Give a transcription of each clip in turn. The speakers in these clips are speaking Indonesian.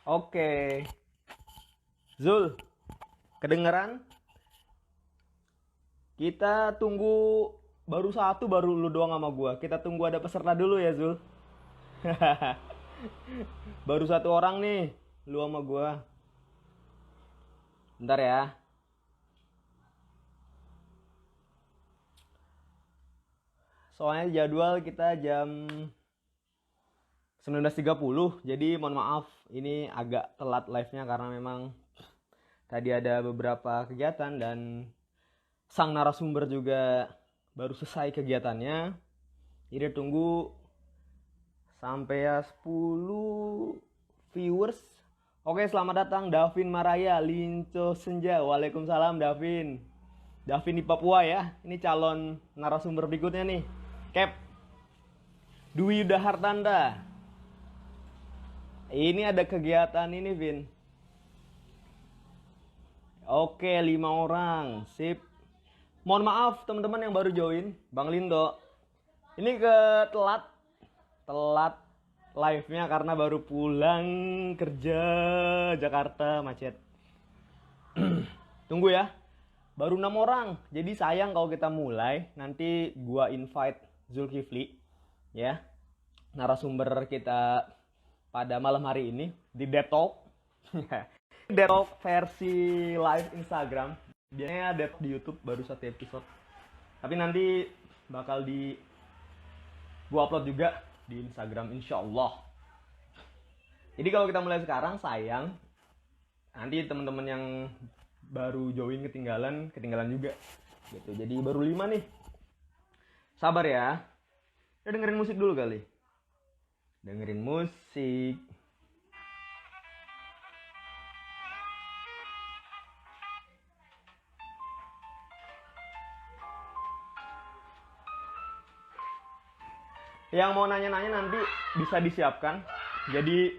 Oke, Zul, kedengeran? Kita tunggu baru satu, baru lu doang sama gua. Kita tunggu ada peserta dulu ya, Zul. Baru satu orang nih, lu sama gua. Bentar ya. Soalnya jadwal kita jam 19.30, jadi mohon maaf ini agak telat live-nya karena memang tadi ada beberapa kegiatan dan sang narasumber juga baru selesai kegiatannya. Jadi tunggu sampai ya 10 viewers. Oke, selamat datang Davin Maraya Linco Senja. Waalaikumsalam Davin. Davin di Papua ya. Ini calon narasumber berikutnya nih. Cap Dwi Yuda Hartanda. Ini ada kegiatan ini, Vin. Oke, 5 orang. Sip. Mohon maaf teman-teman yang baru join. Bang Lindo. Ini telat live-nya karena baru pulang kerja Jakarta macet. Tunggu ya. Baru 6 orang. Jadi sayang kalau kita mulai. Nanti gua invite Zulkifli ya. Narasumber kita pada malam hari ini di Dead Talk. Dead Talk versi live Instagram. Biasanya Dead di YouTube baru satu episode. Tapi nanti bakal gua upload juga di Instagram insya Allah. Jadi kalau kita mulai sekarang sayang nanti teman-teman yang baru join ketinggalan juga gitu. Jadi baru 5 nih. Sabar ya. Kita dengerin musik dulu kali. Dengerin musik. Yang mau nanya-nanya nanti bisa disiapkan. Jadi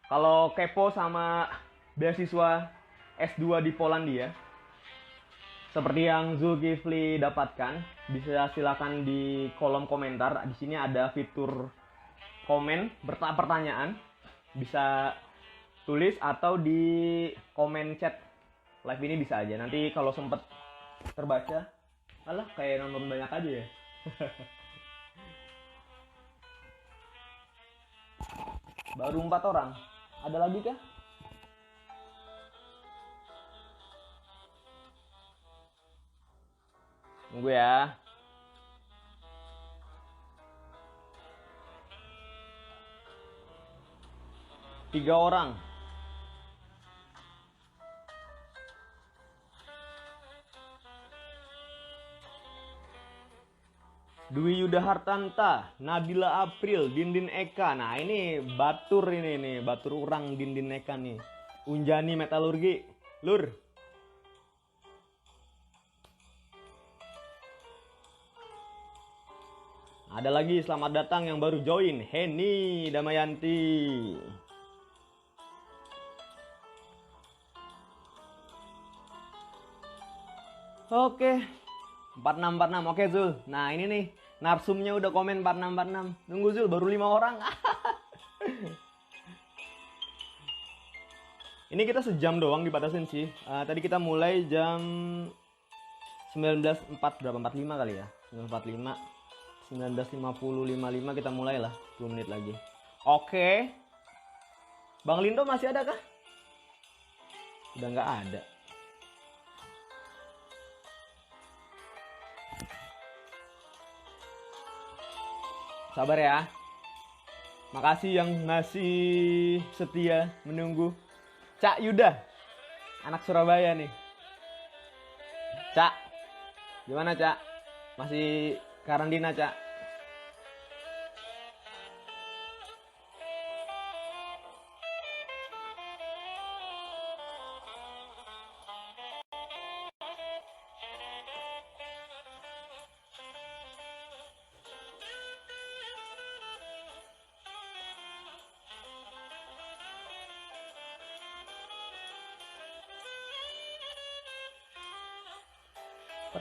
kalau kepo sama beasiswa S2 di Polandia seperti yang Zulkifli dapatkan, bisa silakan di kolom komentar. Di sini ada fitur komen pertanyaan, bisa tulis atau di komen chat live ini bisa aja. Nanti kalau sempet terbaca, alah kayak nonton banyak aja ya. Baru 4 orang. Ada lagi kah? Tunggu ya. Tiga orang. Dwi Yuda Hartanta, Nabila April, Dindin Eka. Nah ini batur ini nih, batur urang Dindin Eka nih. Unjani Metalurgi, Lur. Ada lagi selamat datang yang baru join, Heni Damayanti. Oke. 4646. Oke Zul. Nah, ini nih narsumnya udah komen 4646. Tunggu Zul, baru 5 orang. Ini kita sejam doang dibatasin sih. Tadi kita mulai jam 19.4 berapa? 45 kali ya. 19.45. 19.50 kita mulai lah. 10 menit lagi. Oke. Bang Lindo masih ada kah? Udah nggak ada. Sabar ya. Makasih yang masih setia menunggu. Cak Yuda, anak Surabaya nih. Cak, gimana Cak? Masih karantina Cak?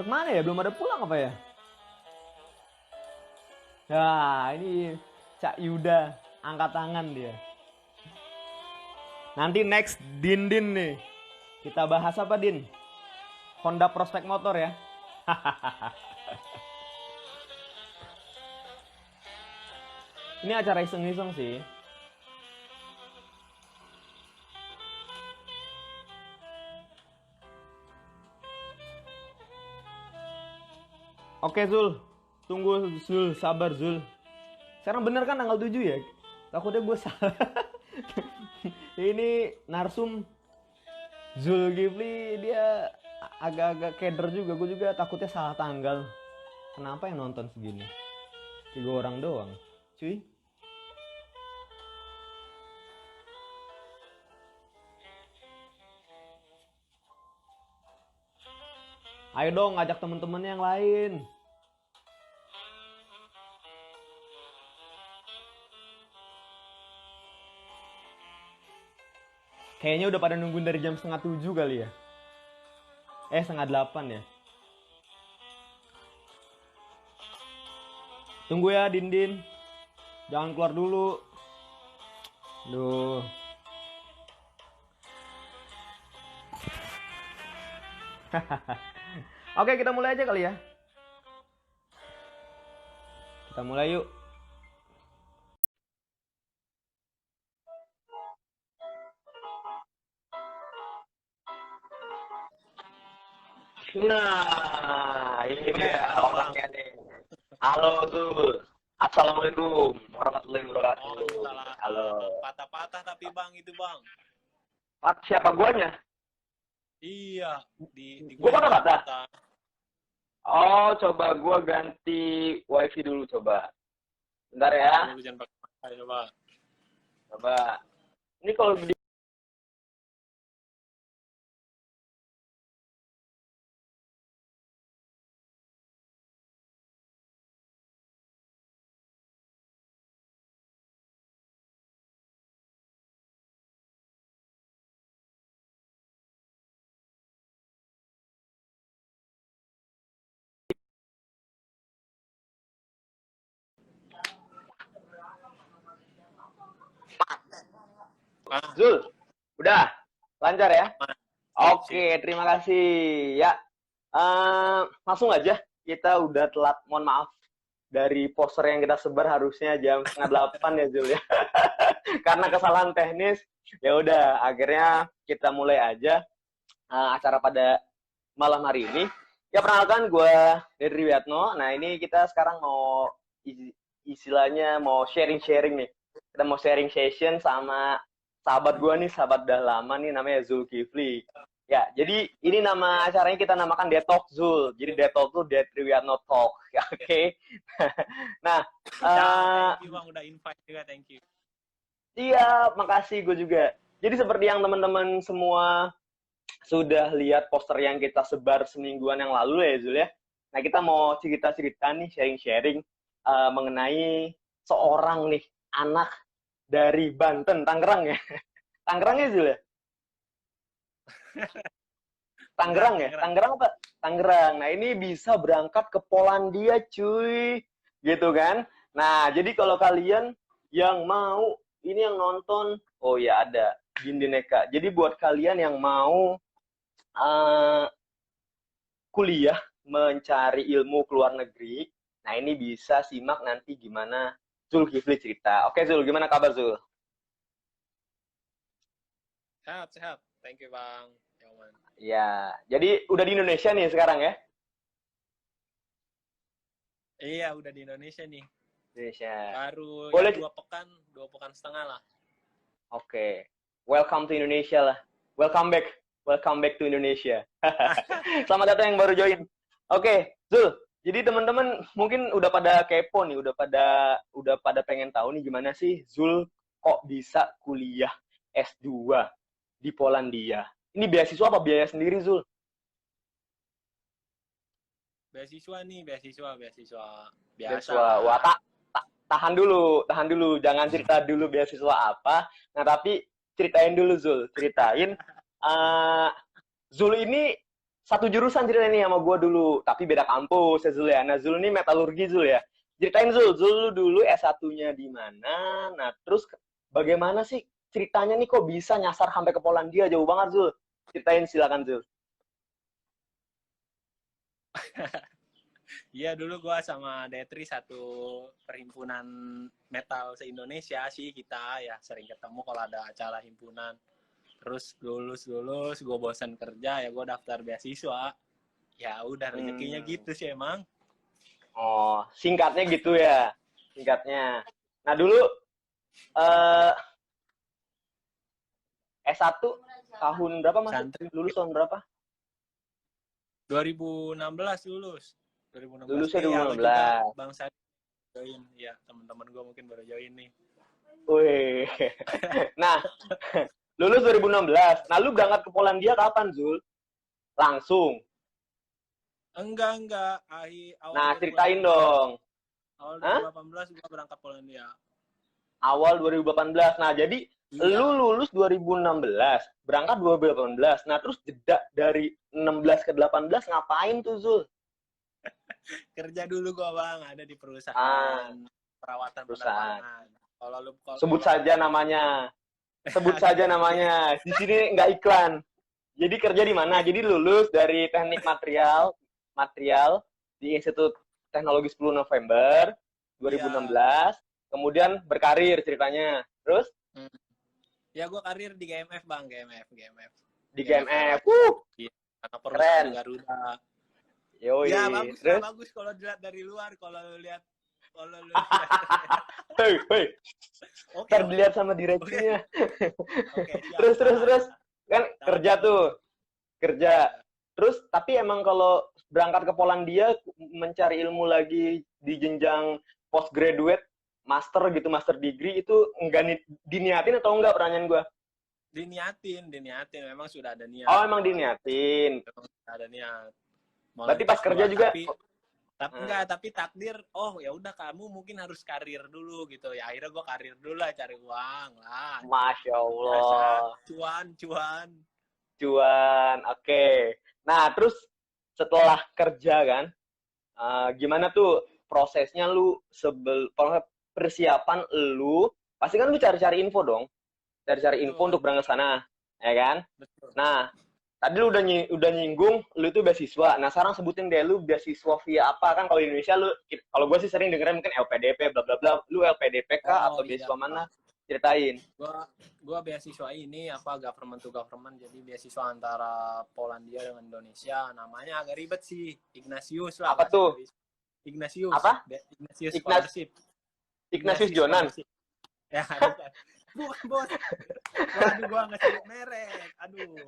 Kemana ya? Belum ada pulang apa ya? Nah, ini Cak Yuda angkat tangan dia. Nanti next Din nih. Kita bahas apa, Din? Honda Prospect Motor ya. Ini acara iseng-iseng sih. Oke Zul, tunggu Zul, sabar Zul. Sekarang bener kan tanggal 7 ya? Takutnya gue salah. Ini narsum Zulkifli dia agak-agak keder juga. Gue juga takutnya salah tanggal. Kenapa yang nonton segini? 3 orang doang. Cuy. Ayo dong ngajak temen-temen yang lain. Kayaknya udah pada nungguin dari jam 6:30 kali ya. 7:30 ya. Tunggu ya Din. Jangan keluar dulu. Duh. Oke, kita mulai aja kali ya. Kita mulai yuk. Nah, ini dia orangnya nih. Halo tuh. Assalamualaikum warahmatullahi wabarakatuh. Halo. Patah-patah tapi bang itu bang. Siapa guanya? Iya, di Gua patah-patah. Oh, coba gua ganti wifi dulu coba. Bentar ya. Dulu jangan pakai coba. Coba. Ini kalau di Zul, udah lancar ya? Oke, terima kasih ya. Langsung aja, kita udah telat. Mohon maaf dari poster yang kita sebar harusnya jam 7:30 ya Zul ya. Karena kesalahan teknis, ya udah akhirnya kita mulai aja acara pada malam hari ini. Ya perkenalkan gue Dedri Wiatno. Nah ini kita sekarang mau istilahnya mau sharing-sharing nih. Kita mau sharing session sama sahabat gue nih, sahabat udah lama nih namanya Zulkifli. Ya, jadi ini nama acaranya kita namakan Detalk Zul. Jadi Detalk tuh Dedri Wiatno Talk. Oke. Nah, thank you bang udah invite juga, thank you. Iya, makasih gue juga. Jadi seperti yang teman-teman semua sudah lihat poster yang kita sebar semingguan yang lalu ya Zul ya. Nah kita mau cerita-cerita nih, sharing-sharing mengenai seorang nih anak dari Banten, Tangerang ya. Tangerang ya Zul ya? Tangerang ya? Tangerang apa? Tangerang. Nah ini bisa berangkat ke Polandia cuy. Gitu kan. Nah jadi kalau kalian yang mau, ini yang nonton, oh ya ada Gindineka. Jadi buat kalian yang mau kuliah mencari ilmu ke luar negeri, nah ini bisa simak nanti gimana Zulkifli cerita. Oke Zul, gimana kabar Zul? Sehat, thank you bang. Ya, jadi udah di Indonesia nih sekarang ya? Iya, udah di Indonesia nih. Indonesia. Baru boleh ya, 2 pekan setengah lah. Oke. Welcome to Indonesia lah. Welcome back to Indonesia. Selamat datang yang baru join. Oke, Zul. Jadi teman-teman mungkin udah pada kepo nih, udah pada pengen tahu nih gimana sih Zul kok bisa kuliah S2 di Polandia. Ini beasiswa apa biaya sendiri Zul? Beasiswa biasa. Beasiswa. Wah, tahan dulu. Jangan cerita dulu beasiswa apa. Nah, tapi ceritain dulu Zul. Zul ini satu jurusan ceritanya sama gue dulu, tapi beda kampus ya Zul ya. Nah Zul ini metalurgi Zul ya. Ceritain Zul dulu S1-nya di mana? Nah terus bagaimana sih ceritanya nih kok bisa nyasar sampai ke Polandia, jauh banget Zul. Ceritain, silakan Zul. Iya, dulu gua sama Detri satu perhimpunan metal se-Indonesia sih kita ya, sering ketemu kalau ada acara himpunan. Terus lulus, gue bosan kerja ya gue daftar beasiswa. Ya udah rezekinya gitu sih emang. Oh, singkatnya gitu ya. Singkatnya. Nah, dulu S1 tahun berapa masuk? Santri Lulus tahun berapa? 2016 lulus. 2016. Lulusnya Ya, lu juga 2016. Bang Sadi join. Ya, teman-teman gue mungkin baru join nih. Wih. Nah, lulus 2016. Nah, lu berangkat ke Polandia kapan, Zul? Langsung. Enggak. Awal Nah, 2018. ceritain dong. Awal 2018 gue berangkat Polandia. Awal 2018. Nah, jadi lu lulus 2016, berangkat 2018. Nah, terus jeda dari 16 ke 18 ngapain tuh, Zul? Kerja dulu gue, Bang, ada di perusahaan perawatan penerbangan. Kalau lu sebut saja namanya. Sebut saja namanya. Di sini nggak iklan. Jadi kerja di mana? Jadi lulus dari Teknik Material di Institut Teknologi 10 November 2016. Kemudian berkarir ceritanya. Terus? Ya gue karir di GMF, Bang. GMF. Di GMF. Karena perusahaan Garuda. Yoi. Ya bagus kalau dilihat dari luar. Kalau lu lihat Hei. Ntar dilihat sama direksinya. Terus. Kan kerja tuh. Terus, tapi emang kalau berangkat ke Polandia, mencari ilmu lagi di jenjang postgraduate, master gitu, master degree, itu enggak diniatin atau enggak, pertanyaan gue? Diniatin. Memang sudah ada niat. Oh, emang diniatin. Ada niat. Berarti pas kerja juga? Tapi takdir, ya udah kamu mungkin harus karir dulu gitu. Ya akhirnya gue karir dulu lah, cari uang lah. Masya Allah. Cuan. Oke. Nah, terus setelah kerja kan, gimana tuh prosesnya lu persiapan lu? Pasti kan lu cari-cari info dong. Cari-cari info untuk berangkat sana, ya kan? Betul. Nah, tadi lu udah nyinggung lu itu beasiswa. Nah, sekarang sebutin deh lu beasiswa via apa? Kan kalau di Indonesia lu, kalau gue sih sering dengerin mungkin LPDP bla bla bla. Lu LPDP kah atau beasiswa mana? Ceritain. Gua beasiswa ini government to government, jadi beasiswa antara Polandia dengan Indonesia. Namanya agak ribet sih, Ignatius lah. Apa tuh? Ignatius. Apa? Ignatius Scholarship. Ignatius Jonan. Ya, bukan bos. Waduh, gua nggak sebut merek. Aduh.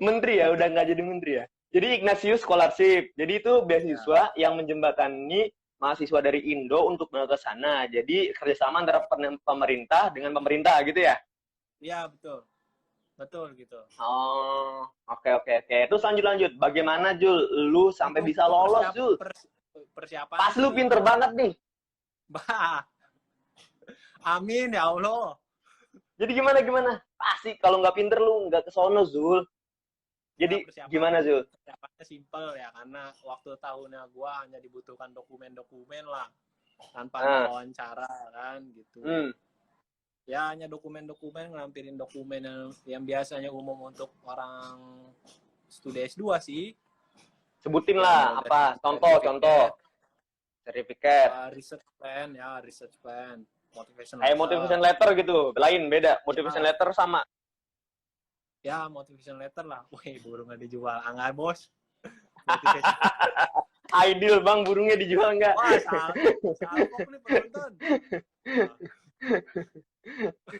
Menteri ya, udah nggak jadi menteri ya. Jadi Ignatius Scholarship. Jadi itu beasiswa yang menjembatani mahasiswa dari Indo untuk berangkat ke sana. Jadi kerjasama antara pemerintah dengan pemerintah gitu ya? Iya, betul gitu. Oh, oke. Terus lanjut. Bagaimana Jul? Lu sampai bisa lolos Jul? Persiapan. Pas lu pinter banget nih. Amin ya Allah. Jadi gimana? Pasti kalau nggak pinter lu nggak kesono Zul. Jadi gimana Zul? Persiapannya simpel ya, karena waktu tahunnya gua hanya dibutuhkan dokumen-dokumen lah, tanpa wawancara kan gitu. Ya hanya dokumen-dokumen, ngelampirin dokumen yang biasanya umum untuk orang studi S2 sih. Sebutin lah apa? Contoh. Sertifikat. Research plan. Motivation letter gitu. Lain, beda. Motivation letter sama. Ya, motivation letter lah. Wih, burung nggak dijual. Enggak, bos. Ideal, Bang. Burungnya dijual nggak? Wah, salah kok nih penonton.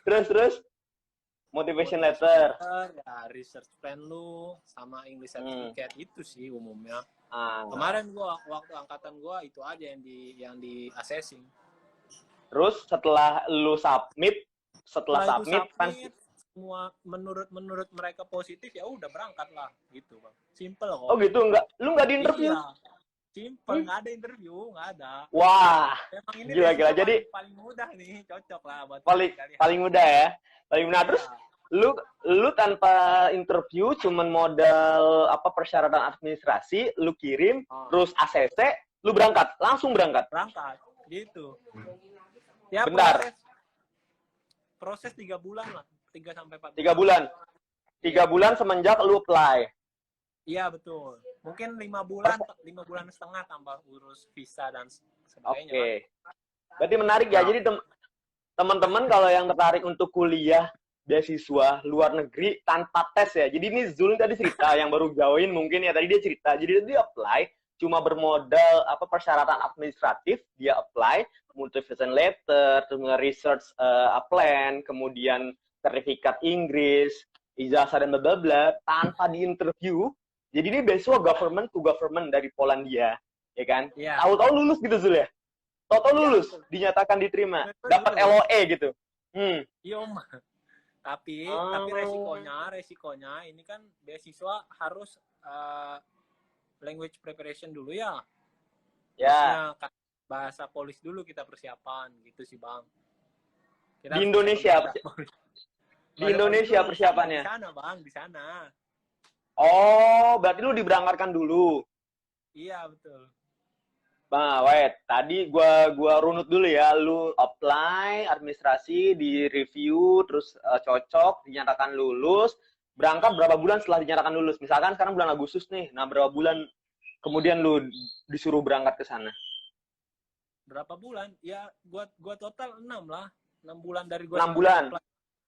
Terus? Motivation letter. Ya, research plan lu sama English certificate itu sih umumnya. Kemarin waktu angkatan gua itu aja yang di assessing. Terus setelah lu submit kan semua menurut mereka positif, ya udah berangkat lah gitu, Bang. Simple kok. Oh gitu, lu nggak di interview? Iya. Simple, nggak ada interview, nggak ada. Wah, emang ini gila. Jadi paling mudah nih, cocok lah buat paling mudah ya. Paling mudah. Terus lu tanpa interview, cuman modal persyaratan administrasi, lu kirim, terus ACC, lu langsung berangkat gitu. Ya, bentar. proses 3 bulan lah, 3 sampai 4 3 bulan. 3 bulan semenjak lu apply. Iya betul. Mungkin 5 bulan, 5 bulan setengah tambah urus visa dan sebagainya. Oke. Berarti menarik ya. Jadi teman-teman kalau yang tertarik untuk kuliah beasiswa luar negeri tanpa tes ya. Jadi ini Zul tadi cerita yang baru join mungkin ya, tadi dia cerita. Jadi dia apply cuma bermodal persyaratan administratif, dia apply, motivation letter, terus research plan, kemudian sertifikat Inggris, ijazah dan bla bla bla tanpa diinterview. Jadi ini beasiswa government to government dari Polandia, ya kan? Iya. Tahu-tahu lulus gitu Zul ya? Tahu-tahu lulus, dinyatakan diterima, dapat LOE gitu. Iya Om. Tapi resikonya ini kan beasiswa harus language preparation dulu ya. Ya. Maksudnya, bahasa Polis dulu kita persiapan gitu sih Bang. Kita di Indonesia persiapannya. Di sana Bang, di sana. Oh, berarti lu diberangkatkan dulu. Iya betul. Nah, wait, tadi gua runut dulu ya. Lu apply administrasi, di review, terus cocok, dinyatakan lulus. Berangkat berapa bulan setelah dinyatakan lulus? Misalkan sekarang bulan Agustus nih. Nah, berapa bulan kemudian lu disuruh berangkat ke sana? Berapa bulan? Ya, gua total 6 lah. 6 bulan dari 6 bulan.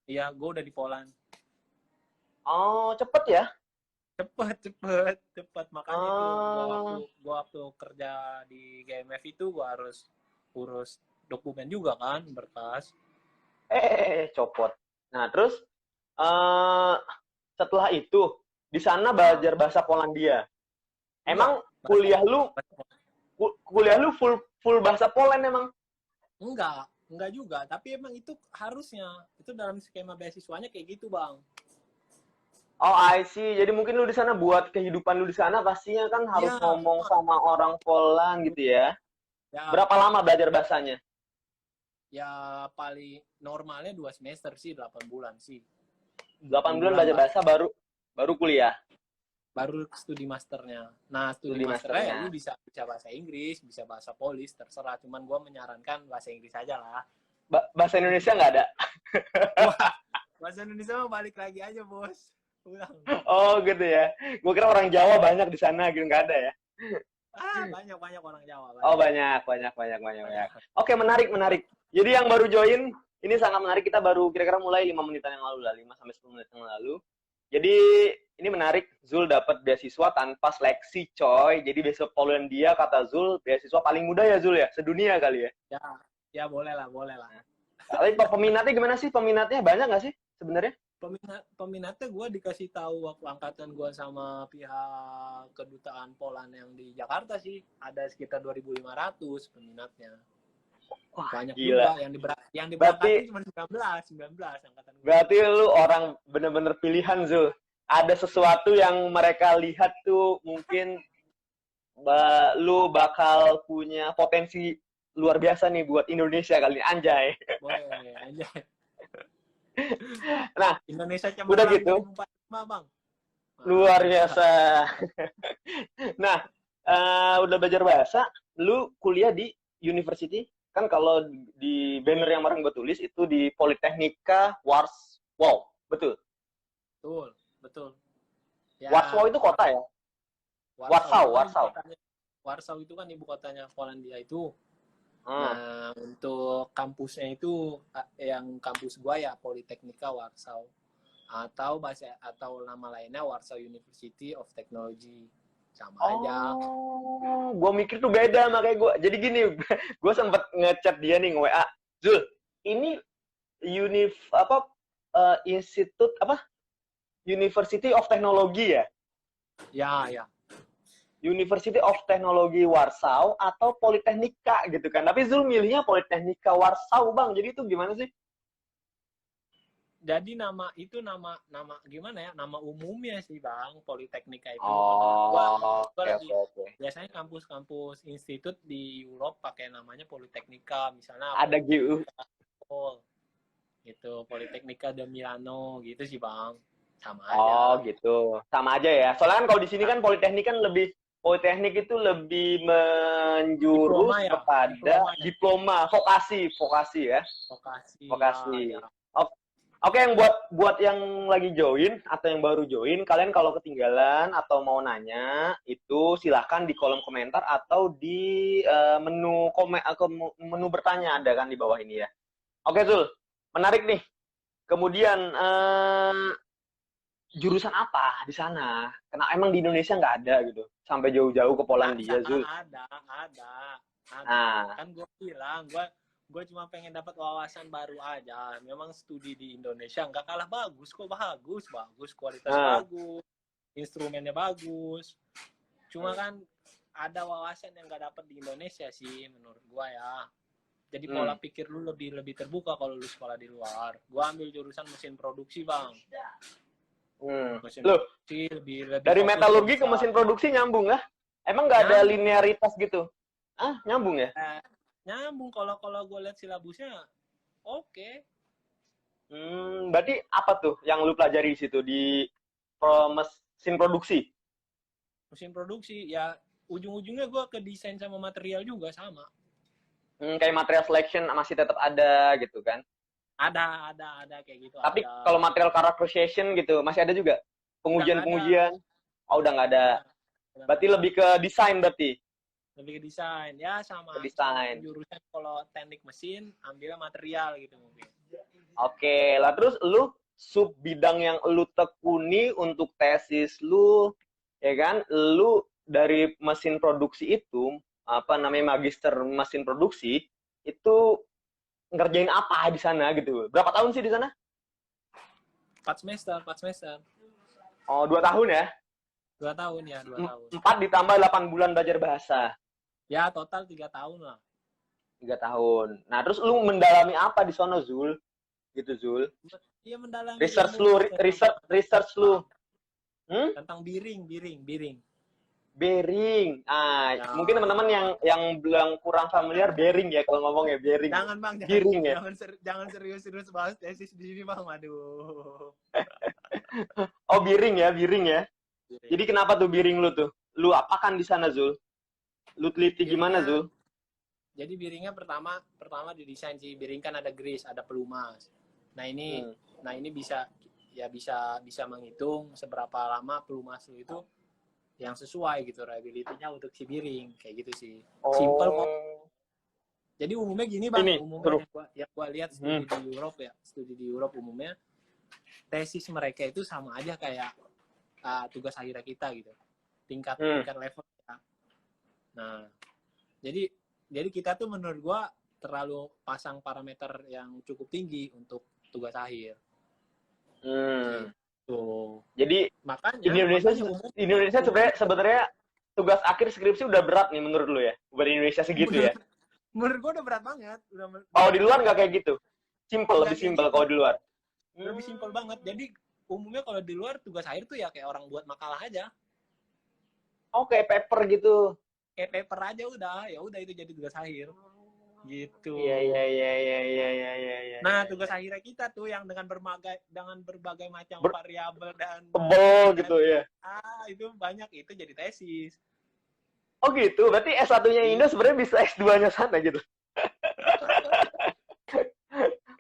Iya, gua udah di Poland. Oh, cepet ya? Cepet. Makanya itu gua waktu kerja di GMF itu gua harus urus dokumen juga kan, berkas. Copot. Nah, terus setelah itu di sana belajar bahasa Polandia. Emang kuliah lu full bahasa Poland emang? Enggak juga, tapi emang itu harusnya itu dalam skema beasiswanya kayak gitu, Bang. Oh, I see. Jadi mungkin lu di sana buat kehidupan lu di sana pastinya kan harus ngomong sama orang Poland gitu ya. Berapa lama belajar bahasanya? Ya paling normalnya 2 semester sih, 8 bulan sih. 8 bulan belajar bahasa baru kuliah. Baru studi masternya. Nah, studi masternya ya lu bisa bahasa Inggris, bisa bahasa Polis, terserah. Cuman gua menyarankan bahasa Inggris aja lah. Bahasa Indonesia nggak ada? Bahasa Indonesia mah balik lagi aja, Bos. Pulang. Oh gitu ya. Gue kira orang Jawa banyak di sana gitu, nggak ada ya? Banyak orang Jawa. Oh banyak. Oke, menarik. Jadi yang baru join ini sangat menarik. Kita baru kira-kira mulai 5 menitan yang lalu lah, 5 sampai 10 menit yang lalu. Jadi ini menarik. Zul dapat beasiswa tanpa seleksi, coy. Jadi beasiswa Polandia kata Zul beasiswa paling mudah ya Zul ya, sedunia kali ya. Ya boleh lah. Tapi peminatnya gimana sih? Peminatnya banyak nggak sih sebenarnya? Peminatnya gue dikasih tahu waktu angkatan gue sama pihak kedutaan Poland yang di Jakarta sih ada sekitar 2.500 peminatnya. Wah, banyak gila. Juga yang diberangkatin cuma 19 angkatan gue. Berarti lu orang bener-bener pilihan Zul. Ada sesuatu yang mereka lihat tuh mungkin lu bakal punya potensi luar biasa nih buat Indonesia kali, anjay. Boleh, anjay. Nah, Indonesia udah gitu. 2045, Bang. Luar biasa. Nah, udah belajar bahasa, lu kuliah di university, kan kalau di banner yang kemarin gue tulis itu di Politechnika Warsaw, betul? Betul. Ya, Warsaw itu kota ya? Warsaw itu kan ibu kotanya Polandia itu. Nah, untuk kampusnya itu yang kampus gua ya Politechnika Warsaw atau nama lainnya Warsaw University of Technology. Sama aja. Gua mikir tuh beda makanya gua. Jadi gini, gua sempet ngechat dia nih nge-WA. Zul, ini institut University of Technology ya? Ya. University of Technology Warsaw atau Politechnika gitu kan. Tapi Zul milihnya Politechnika Warsaw, Bang. Jadi itu gimana sih? Jadi nama gimana ya? Nama umumnya sih, Bang, Politechnika itu. Oke. Biasanya kampus-kampus institut di Eropa pakai namanya Politechnika, misalnya ada GU. Gitu, Politechnika de Milano gitu sih, Bang. Sama aja. Oh, gitu. Sama aja ya. Soalnya kan kalau di sini kan Politeknik kan Politeknik itu lebih menjurus kepada diploma, vokasi ya. Vokasi. Ya. Oke, yang buat yang lagi join atau yang baru join, kalian kalau ketinggalan atau mau nanya, itu silahkan di kolom komentar atau di menu menu bertanya ada kan di bawah ini ya. Oke, Zul. Menarik nih. Kemudian jurusan apa di sana? Karena emang di Indonesia nggak ada gitu. Sampai jauh-jauh ke Polandia, Zul. Ada. Nah, Kan gue bilang, gue cuma pengen dapat wawasan baru aja. Memang studi di Indonesia nggak kalah bagus kok, bagus, kualitas bagus, instrumennya bagus. Cuma kan ada wawasan yang nggak dapat di Indonesia sih menurut gue ya. Jadi pola pikir lu lebih terbuka kalau lu sekolah di luar. Gue ambil jurusan mesin produksi, Bang. Mesin produksi lebih dari metalurgi ke mesin produksi nyambung lah. Emang nggak ada linearitas gitu? Nyambung ya? Nyambung kalau gue lihat silabusnya oke. Berarti apa tuh yang lu pelajari di situ di mesin produksi? Mesin produksi ya ujung-ujungnya gue ke desain sama material juga sama. Kayak material selection masih tetap ada gitu kan? Ada kayak gitu. Tapi kalau material characterization gitu masih ada juga? Pengujian? Oh, udah nggak ada. Berarti lebih ke desain berarti? Lebih ke desain. Ya sama. Desain. Jurusan kalau teknik mesin, ambilnya material gitu mungkin. Oke, lah terus lu sub bidang yang lu tekuni untuk tesis lu, ya kan? Lu dari mesin produksi itu, apa namanya magister mesin produksi, itu ngerjain apa di sana gitu? Berapa tahun sih di sana? 4 semester. Oh, 2 tahun ya? 2 tahun ya, 2 tahun. 4 ditambah 8 bulan belajar bahasa. Ya, total 3 tahun lah. 3 tahun. Nah, terus lu mendalami apa di sono, Zul? Gitu, Zul. Iya, mendalami research lu. Tentang bearing. Bearing. Mungkin teman-teman yang bilang kurang familiar bearing ya kalau ngomong ya bearing. Jangan Bang, bearing ya. Jangan serius bahas tesis di sini Bang, aduh. Oh, bearing ya. Jadi kenapa tuh bearing lu tuh? Lu apakan di sana, Zul? Lu teliti gimana, Zul? Jadi bearingnya pertama didesain sih. Bearing kan ada grease, ada pelumas. Nah, ini bisa menghitung seberapa lama pelumas lu itu yang sesuai gitu reliability-nya untuk si bearing kayak gitu sih. Simple kok. Jadi umumnya gini Bang, umumnya yang gua lihat studi di Europe umumnya tesis mereka itu sama aja kayak tugas akhirnya kita gitu. Tingkat level ya. Nah, jadi kita tuh menurut gua terlalu pasang parameter yang cukup tinggi untuk tugas akhir. Jadi makanya Indonesia sebenarnya tugas akhir skripsi udah berat nih menurut lu ya? Buat Indonesia segitu ya? Menurut gua udah berat banget. Di luar nggak kayak gitu? Lebih simpel kalau di luar? Lebih simpel banget. Jadi umumnya kalau di luar tugas akhir tuh ya kayak orang buat makalah aja. Oh, kayak paper gitu? Kayak paper aja udah itu jadi tugas akhir. Gitu. Iya. Nah, tugas akhirnya kita tuh yang dengan berbagai macam variabel dan tebel gitu ya. Itu banyak itu jadi tesis. Oh gitu, berarti S1-nya Indo sebenarnya bisa S2-nya sana gitu.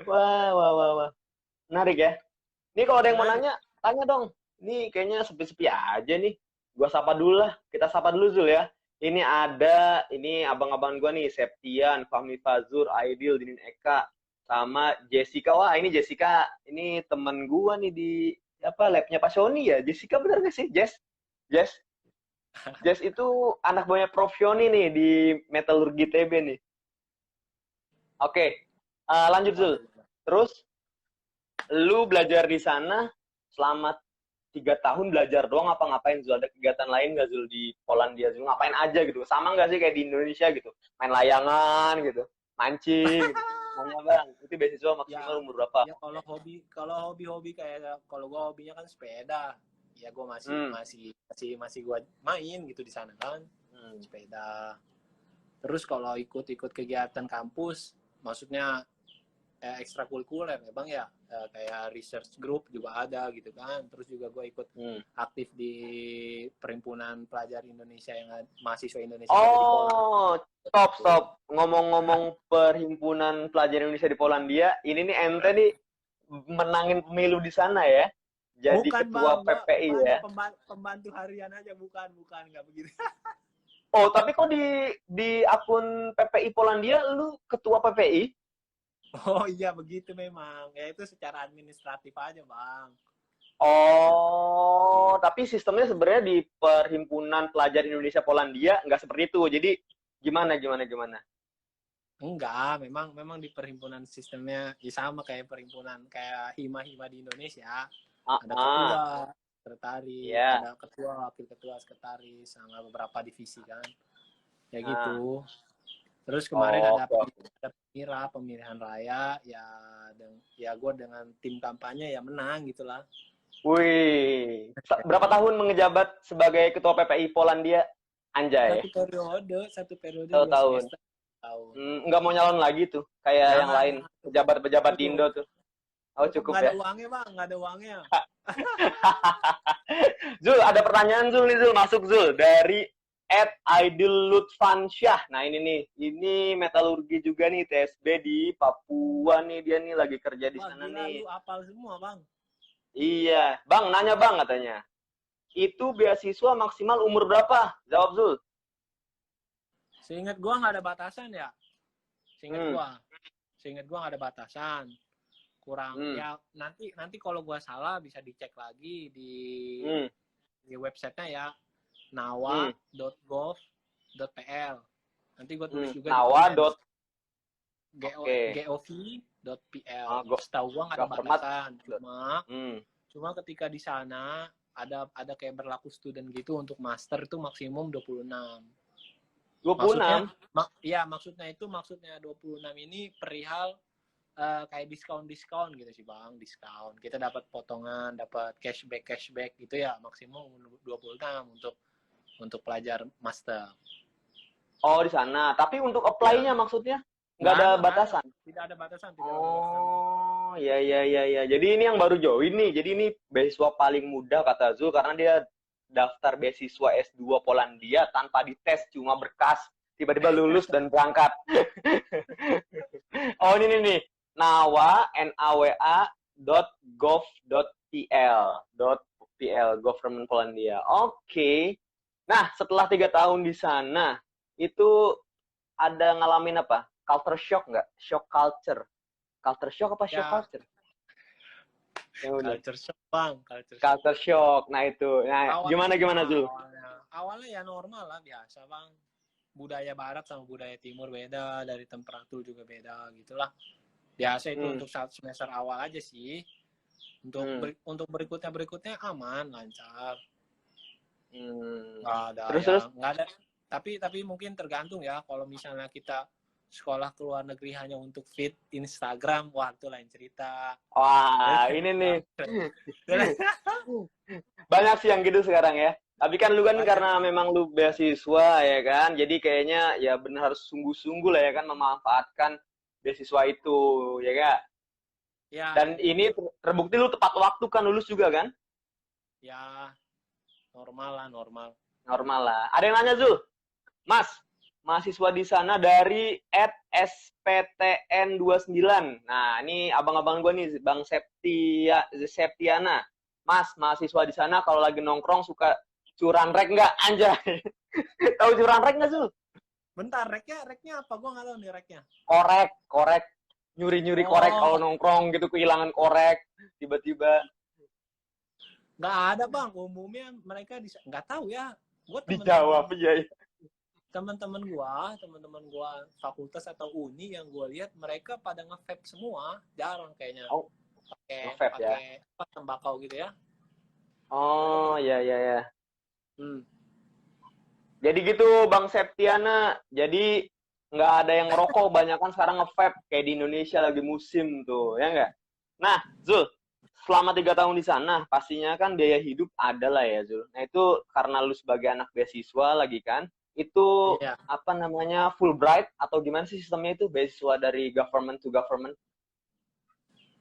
Wah. Menarik ya. Ini kalau ada yang mau nanya, tanya dong. Ini kayaknya sepi-sepi aja nih. Gua sapa dulu lah. Kita sapa dulu Zul ya. Ini abang-abang gua nih, Septian, Fahmi Fazur, Aidil, Dinin Eka, sama Jessica. Wah, ini Jessica, ini temen gua nih di labnya Pak Sony ya. Jessica bener gak sih, Jess itu anak buahnya Prof Yoni nih di Metalurgi TB nih. Oke, lanjut Zul. Terus, lu belajar di sana selama 3 tahun belajar doang apa ngapain Zul? Ada kegiatan lain nggak Zul di Polandia Zul? Ngapain aja gitu? Sama nggak sih kayak di Indonesia gitu? Main layangan gitu, mancing gitu. Mana Bang? Itu beasiswa maksimal umur berapa? Ya kalau hobi kayak kalau gua hobinya kan sepeda. Ya gua masih gua main gitu di sana kan. Sepeda. Terus kalau ikut kegiatan kampus, maksudnya ekstrakurikuler ya Bang ya, kayak research group juga ada gitu kan. Terus juga gue ikut aktif di perhimpunan pelajar Indonesia yang mahasiswa Indonesia di Polandia. Stop. Ngomong-ngomong perhimpunan pelajar Indonesia di Polandia, ini nih ente nih menangin pemilu di sana ya. Jadi Bukan, ketua Bang, PPI gua ya. pembantu harian aja, bukan nggak begitu. Oh, tapi kok di akun PPI Polandia lu ketua PPI? Oh iya begitu memang. Ya itu secara administratif aja, Bang. Oh, tapi sistemnya sebenarnya di Perhimpunan Pelajar Indonesia Polandia nggak seperti itu. Jadi gimana? Enggak, memang di perhimpunan sistemnya ya sama kayak perhimpunan kayak hima-hima di Indonesia. Ada ketua, sekretaris, yeah. ada ketua, wakil ketua, sekretaris, sama beberapa divisi kan. Ya gitu. Terus kemarin ada pemilihan raya, ya gue dengan tim kampanye ya menang gitulah. Wih, berapa tahun mengejabat sebagai ketua PPI Polandia? Anjay. Satu periode 1 tahun. Nggak mau nyalon lagi tuh, kayak yang lain, pejabat-pejabat di Indo tuh. Oh, cukup ya. Nggak ada uangnya, Bang, nggak ada uangnya. Zul, ada pertanyaan Zul nih, Zul. Masuk Zul, dari @Aidil_Lutfansyah. Nah ini metalurgi juga nih, TSB di Papua nih, dia nih lagi kerja di sana gila, nih. Lu apal semua, Bang. Iya, Bang, nanya Bang katanya. Itu beasiswa maksimal umur berapa? Jawab Zul. Seingat gua nggak ada batasan ya. Seingat gua nggak ada batasan. Kurang ya, nanti kalau gua salah bisa dicek lagi di websitenya ya, nawa.gov.pl. Nanti gua tulis juga gov.pl. Setahu gua nggak ada batasan, cuma ketika di sana ada kayak berlaku student gitu. Untuk master itu maksimum 26. Maksudnya 26 ini perihal kayak diskon gitu sih, Bang. Diskon. Kita dapat potongan, dapat cashback gitu ya, maksimum 26 untuk pelajar master. Oh, di sana. Tapi untuk apply-nya maksudnya nggak ada batasan? Tidak ada batasan. Oh, ya. Jadi ini yang baru join nih. Jadi ini beasiswa paling mudah kata Zul, karena dia daftar beasiswa S2 Polandia tanpa dites, cuma berkas. Tiba-tiba lulus dan berangkat. Oh, ini nih. nawa.gov.pl, government Polandia. Oke. Nah, setelah 3 tahun di sana, itu ada ngalamin apa? Culture shock nggak? Shock culture. Culture shock apa shock culture? Culture shock, Bang. Culture shock. Nah itu. Nah, gimana Zul? Awalnya ya normal lah, biasa, Bang. Budaya barat sama budaya timur beda, dari temperatur juga beda gitulah. Biasa itu untuk saat semester awal aja sih. Untuk berikutnya aman, lancar. Nggak ada. Tapi mungkin tergantung ya. Kalau misalnya kita sekolah ke luar negeri hanya untuk feed Instagram, wah itu lain cerita. Wah, ini nih. Banyak sih yang gitu sekarang ya. Tapi kan lu kan karena memang lu beasiswa ya kan, jadi kayaknya ya benar harus sungguh-sungguh lah ya kan memanfaatkan beasiswa itu, ya gak? Ya. Dan ini terbukti lu tepat waktu kan, lulus juga kan? Ya, normal lah. Ada yang nanya Zul, Mas, mahasiswa di sana dari @SPTN29. Nah, ini abang-abang gue nih, Bang Septiana. Mas, mahasiswa di sana kalau lagi nongkrong suka curanrek nggak? Anjay. Tahu curanrek nggak, Zul? Bentar, reknya apa? Gue nggak tahu nih reknya. Korek. Nyuri korek kalau nongkrong gitu, kehilangan korek tiba-tiba. Nggak ada, Bang. Umumnya mereka nggak tahu ya. Dijawab ya. Teman-teman gua fakultas atau uni yang gua lihat mereka pada nge-vape semua, jarang kayaknya. Pakai tembakau gitu ya. Oh, ya. Jadi gitu Bang Septiana, jadi nggak ada yang ngerokok, banyak kan sekarang nge-vape kayak di Indonesia lagi musim tuh, ya nggak? Nah, Zul, selama 3 tahun di sana, pastinya kan biaya hidup ada lah ya, Zul. Nah itu karena lu sebagai anak beasiswa lagi kan, itu apa namanya, Fulbright atau gimana sih sistemnya itu, beasiswa dari government to government?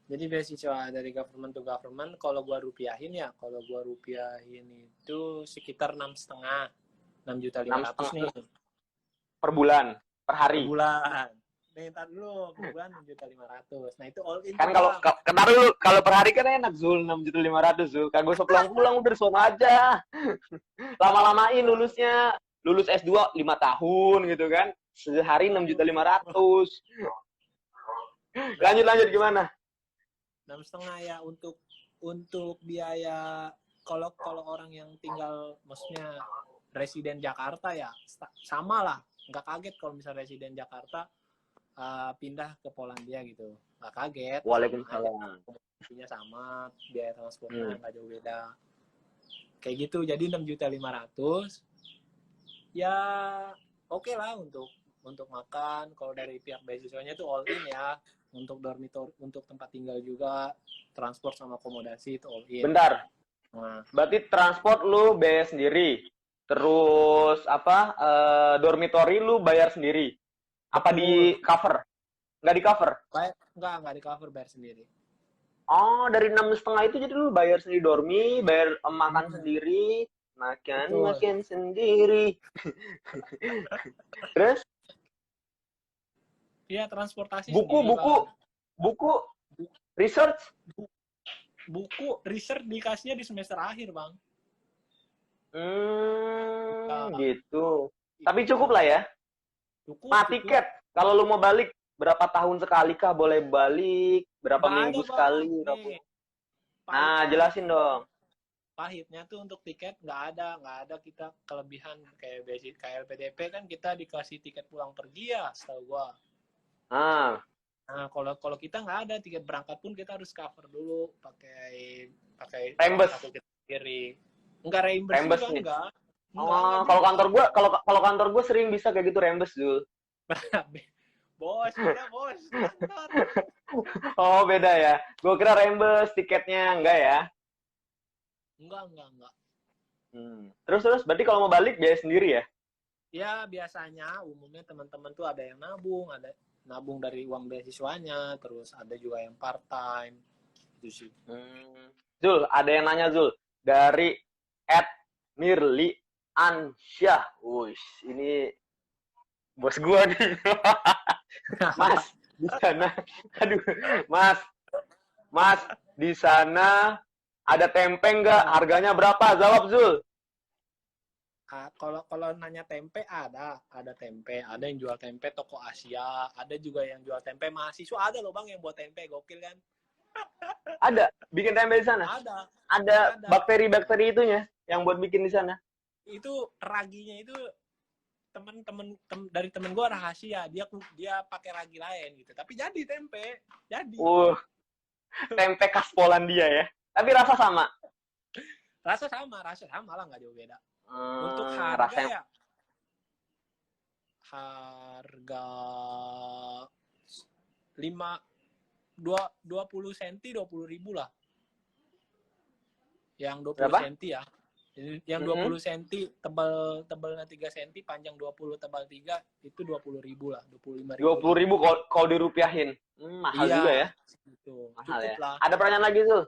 Jadi beasiswa dari government to government, kalau gua rupiahin itu sekitar 6,5 6.500.000 nih. Per bulan, per hari. Per bulan. Ntar dulu per bulan 6.500.000. Nah itu all in. Kan kalau kentar dulu, kalau per hari kan enak Zul, 6.500.000 Zul. Kagak usah pulang-pulang, udah sono aja. Lama-lamain lulusnya. Lulus S2 5 tahun gitu kan. Sehari 6.500.000. Lanjut gimana? 6,5 ya untuk biaya kalau orang yang tinggal maksudnya residen Jakarta ya sama lah, nggak kaget kalau misalnya residen Jakarta pindah ke Polandia gitu, nggak kaget. Waalaikumsalam. Komodasinya sama, biaya transportnya nggak jauh beda kayak gitu. Jadi 6.500.000 ya oke lah untuk makan. Kalau dari pihak beasiswanya tuh all in ya, untuk dormitory, untuk tempat tinggal juga, transport sama akomodasi itu all in. Bentar. Nah, berarti transport lu bayar sendiri. Terus dormitory lu bayar sendiri. Apa di cover? Nggak di cover? Nggak di cover, bayar sendiri. Oh, dari 6,5 itu jadi lu bayar sendiri dormi, bayar makan sendiri, makan sendiri. Terus? Iya, transportasi. Buku, research. Buku research dikasihnya di semester akhir, Bang. Gitu. Tapi cukup lah ya. Cukup. Tiket. Kalau lu mau balik, berapa tahun sekali kah boleh balik? Berapa minggu sekali? Nah, jelasin dong. Pahitnya tuh untuk tiket nggak ada kita kelebihan kayak basic kayak LPDP kan kita dikasih tiket pulang pergi ya, setahu gua. Nah, kalau kita nggak ada tiket berangkat pun kita harus cover dulu pakai reimburse sendiri. Enggak reimburse juga enggak. Kalau kantor gua sering bisa kayak gitu reimburse, Zul. Bos. Oh, beda ya. Gua kira reimburse tiketnya, enggak ya? Enggak. Terus berarti kalau mau balik biaya sendiri ya? Ya, biasanya umumnya teman-teman tuh ada yang nabung dari uang beasiswanya, terus ada juga yang part time itu sih. Zul, ada yang nanya Zul dari @Mirli Ansyah. Wush, ini bos gua nih. Mas, di sana. Aduh, Mas, di sana ada tempe nggak? Harganya berapa? Jawab Zul. Kalau nanya tempe ada tempe, ada yang jual tempe toko Asia, ada juga yang jual tempe mahasiswa, ada loh Bang yang buat tempe, gokil kan? Ada bikin tempe di sana? Ada bakteri-bakteri itunya yang buat bikin di sana. Itu raginya itu teman-teman dari temen gue rahasia, dia pakai ragi lain gitu, tapi jadi tempe, jadi. Tempe khas Polandia ya, tapi rasa sama. Rasa sama lah, nggak jauh beda. Untuk harga ya, harga 20 senti 20.000 lah. Yang 20 senti ya. Yang 20 senti tebalnya 3 senti, panjang 20, tebal 3, itu 20.000 lah, 25.000. 20.000 kalau dirupiahin. Mahal juga ya. Gitu. Mahal ya. Lah. Ada pertanyaan lagi tuh.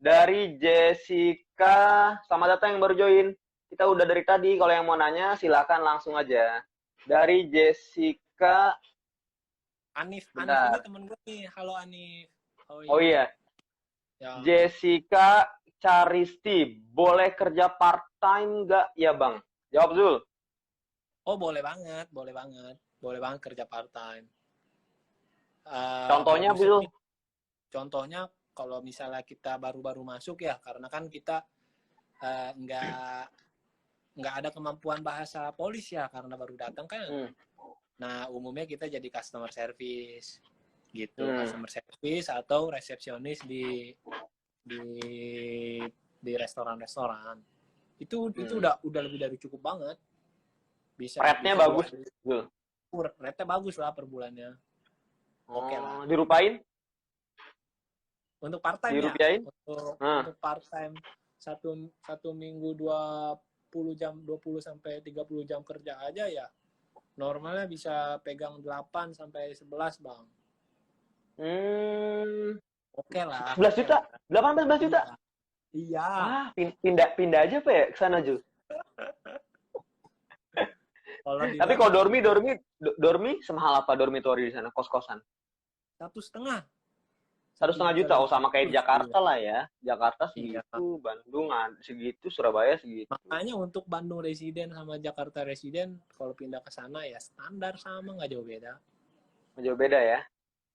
Dari Jessica, selamat datang yang baru join. Kita udah dari tadi, kalau yang mau nanya silakan langsung aja. Dari Jessica. Anif ini temen gue nih. Halo Anif. Oh iya. Ya. Jessica Caristi, boleh kerja part time nggak ya Bang? Jawab Zul. Oh boleh banget kerja part time. Contohnya Zul? Contohnya kalau misalnya kita baru-baru masuk ya, karena kan kita nggak ada kemampuan bahasa Polis ya, karena baru datang kan. Nah umumnya kita jadi customer service gitu, customer service atau resepsionis di restoran-restoran. Itu udah lebih dari cukup banget. Rate-nya bagus. Rate-nya bagus lah per bulannya. Oke lah. Dirupain? Untuk part time dirupiahin? Ya. Untuk part time satu minggu 20 sampai 30 jam kerja aja ya. Normalnya bisa pegang 8 sampai 11, Bang. Oke lah. 11 juta? 18 juta? Iya. Pindah aja Pak ya ke sana, Ju. Kalau di Tapi luar kalau mah dormi semahal apa dormitori di sana, kos-kosan? 1,5. 1,5 juta, oh sama kayak di Jakarta Iya. lah ya. Jakarta Iya. segitu, Bandung segitu, Surabaya segitu. Makanya untuk Bandung residen sama Jakarta residen, kalau pindah ke sana ya standar sama, nggak jauh beda. Jauh beda ya.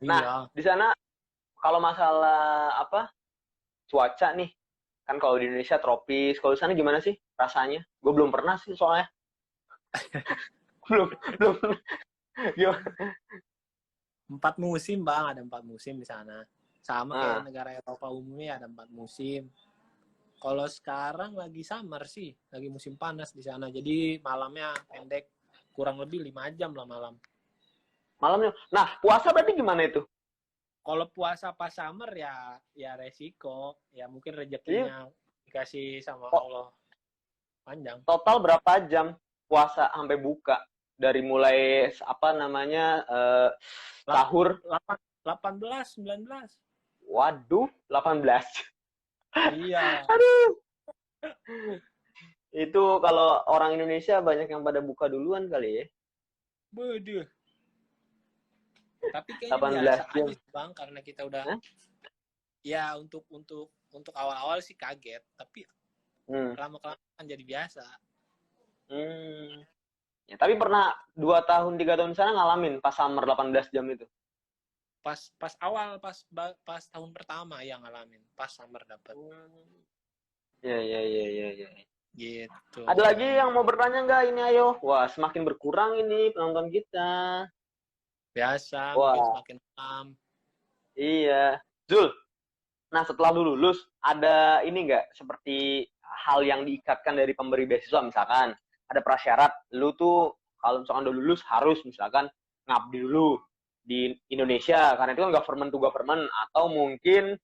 Nah, Iya. di sana kalau masalah apa cuaca nih, kan kalau di Indonesia tropis, kalau di sana gimana sih rasanya? Gue belum pernah sih soalnya. belum belum gimana? 4 musim bang, ada 4 musim di sana. Sama kayak Ah, negara Eropa umumnya ada 4 musim. Kalau sekarang lagi summer sih, lagi musim panas di sana. Jadi malamnya pendek, kurang lebih 5 jam lah malam. malamnya. Nah, puasa berarti gimana itu? Kalau puasa pas summer ya resiko, ya mungkin Jadi rezekinya dikasih sama kok Allah panjang. total berapa jam puasa sampai buka? Dari mulai apa namanya sahur. 18, 19. Waduh, 18. Iya. Aduh, itu kalau orang Indonesia banyak yang pada buka duluan kali ya. Bodoh. Tapi kayaknya biasa 18 jam. aja sih bang, karena kita udah Hah? ya untuk awal-awal sih kaget, tapi Hmm. lama-kelamaan jadi biasa. Hmm. Ya, tapi pernah 2 tahun 3 tahun di sana ngalamin pas summer 18 jam itu. Pas awal pas tahun pertama yang ngalamin, pas summer dapat Ya, ya, ya, ya, ya. gitu. Ada lagi yang mau bertanya nggak ini ayo? Wah, semakin berkurang ini penonton kita. Biasa mungkin Wah, semakin malam. iya. Zul, nah setelah lu lulus, ada ini nggak seperti hal yang diikatkan dari pemberi beasiswa misalkan ada prasyarat, lu tuh kalau misalkan udah lulus harus misalkan ngabdi dulu di Indonesia karena itu kan government to government atau mungkin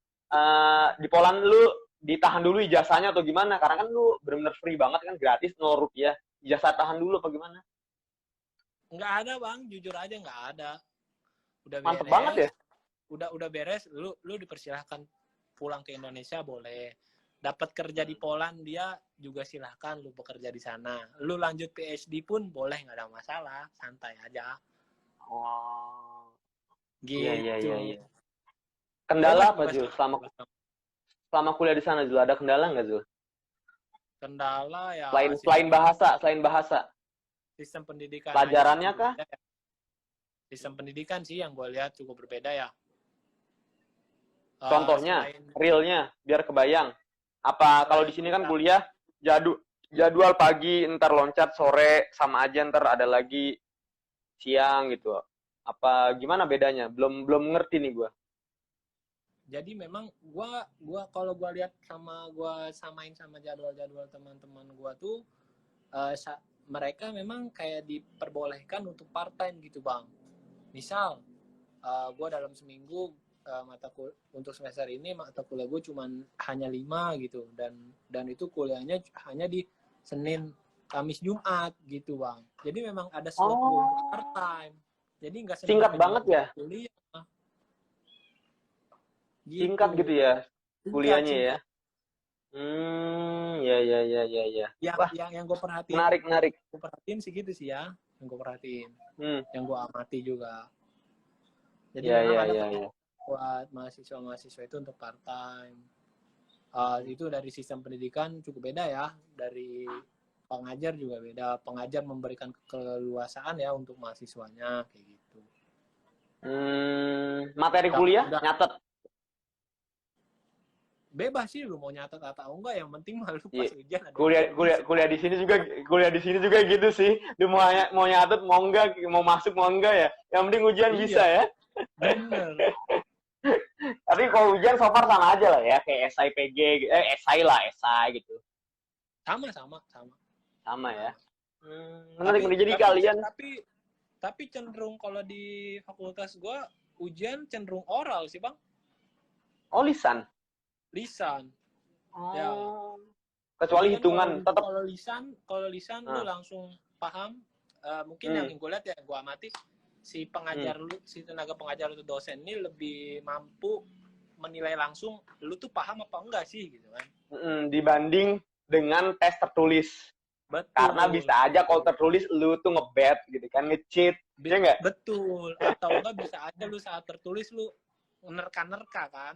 di Poland lu ditahan dulu ijazahnya atau gimana karena kan lu benar-benar free banget kan gratis 0 rupiah ijazah tahan dulu apa gimana? Nggak ada bang, jujur aja nggak ada. Udah Mantep banget ya. beres, udah beres, lu dipersilahkan pulang ke Indonesia boleh. Dapat kerja di Polandia juga silahkan lu bekerja di sana. Lu lanjut PhD pun boleh, nggak ada masalah, santai aja. Oh, iya iya Gitu. iya iya. Bebas, Kendala apa bebas. Zul? Selama kuliah di sana Zul ada kendala nggak Zul? Kendala ya Selain bahasa. sistem pendidikan aja sih Pelajarannya cukup kah? berbeda ya. Sistem pendidikan sih yang gue lihat cukup berbeda ya. Contohnya, Selain realnya, biar kebayang. Apa kalau di sini kan kuliah jadwal pagi, ntar loncat sore sama aja ntar ada lagi siang gitu. Apa gimana bedanya? Belum ngerti nih gua. jadi memang gua kalau gua lihat sama gua samain sama jadwal-jadwal teman-teman gua tuh mereka memang kayak diperbolehkan untuk part time gitu bang. Misal gue dalam seminggu untuk semester ini mata kuliah gue cuman hanya 5 gitu dan itu kuliahnya hanya di Senin, Kamis, Jumat gitu bang. Jadi memang ada slot gue untuk part time. Jadi nggak Singkat banget ya? Kuliah. Gitu. Singkat gitu ya kuliahnya Singkat. ya? Ya ya ya ya ya. Wah, Yang gue perhatiin, menarik. gue perhatiin sih gitu sih ya, yang gue perhatiin, yang gue amati juga. Jadi ya memang ya ada ya ya. buat mahasiswa itu untuk part time. Itu dari sistem pendidikan cukup beda ya, dari pengajar juga beda. Pengajar memberikan keleluasaan ya untuk mahasiswanya kayak gitu. Materi kuliah nyatet. Bebas sih lu mau nyatet atau enggak, yang penting malu pas ujian ada. Kuliah di sini juga gitu sih. Lu mau nyatet mau enggak, mau masuk mau enggak ya. Yang penting ujian bisa ya. Bener. Tapi kalau ujian so far sama aja lah ya, kayak SIPG, SI gitu. Sama Ya. Menarik. Jadi kalian tapi cenderung kalau di fakultas gua ujian cenderung oral sih bang. Oh lisan. Ya. Kecuali hitungan tetap. Kalau lisan lu langsung paham. Mungkin yang gue lihat ya, gue amati si tenaga pengajar itu dosen ini lebih mampu menilai langsung lu tuh paham apa enggak sih gitu kan. Dibanding dengan tes tertulis Betul. Karena bisa aja kalau tertulis lu tuh ngebet gitu kan, nge-cheat, ya nggak? Betul. Atau enggak bisa aja lu saat tertulis lu nerka-nerka kan?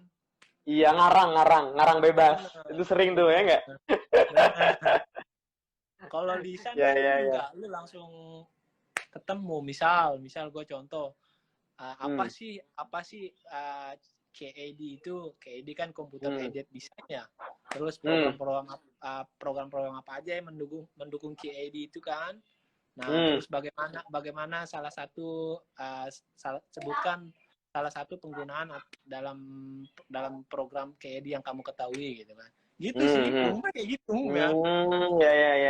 Iya, ngarang bebas. Bener. Itu sering tuh, ya nggak? Kalau lisan Ya, kan ya, ya. enggak, lu langsung ketemu. Misal gue contoh, apa sih CAD itu? CAD kan computer aided design ya. Terus program-program apa aja yang mendukung CAD itu kan? Nah, terus bagaimana salah satu sebutkan salah satu penggunaan dalam program CAD yang kamu ketahui gitu kan. Gitu sih, umumnya kayak gitu ya.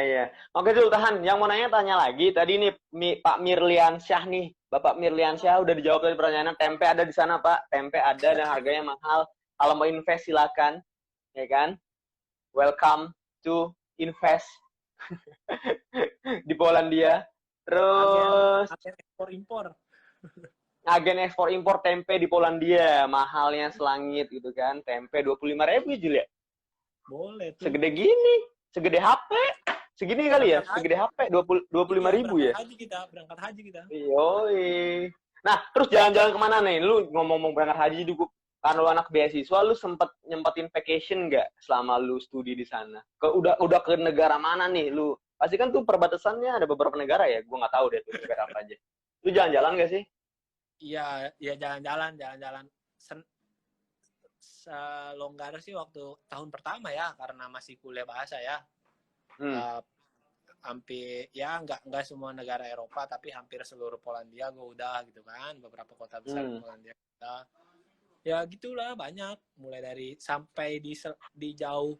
Ya. Oke, Zul, tahan. Yang mau tanya lagi. Tadi nih Pak Mirliansyah nih. Bapak Mirliansyah udah dijawab tadi pertanyaannya. Tempe ada di sana, Pak. Tempe ada dan harganya mahal. Kalau mau invest silakan. Ya kan? Welcome to invest di Polandia. Terus agen ekspor-impor. Agen ekspor-impor tempe di Polandia. Mahalnya selangit gitu kan. Tempe 25.000 Jul ya? Boleh tuh. Segede gini, segede HP, segini kali ya, segede HP 25.000 ya. Berangkat haji kita. Yoi. Nah, terus jalan-jalan kemana nih? Lu ngomong-ngomong berangkat haji juga, karena lu anak beasiswa, lu sempet nyempetin vacation nggak selama lu studi di sana? Udah ke negara mana nih lu? Pasti kan tuh perbatasannya ada beberapa negara ya, gua nggak tahu deh tuh negara apa aja. Lu jalan-jalan nggak sih? Iya, jalan-jalan. Selonggar sih waktu tahun pertama ya, karena masih kuliah bahasa ya. Hampir ya nggak semua negara Eropa, tapi hampir seluruh Polandia gue udah gitu kan, beberapa kota besar Polandia udah. Ya gitulah, banyak, mulai dari sampai di jauh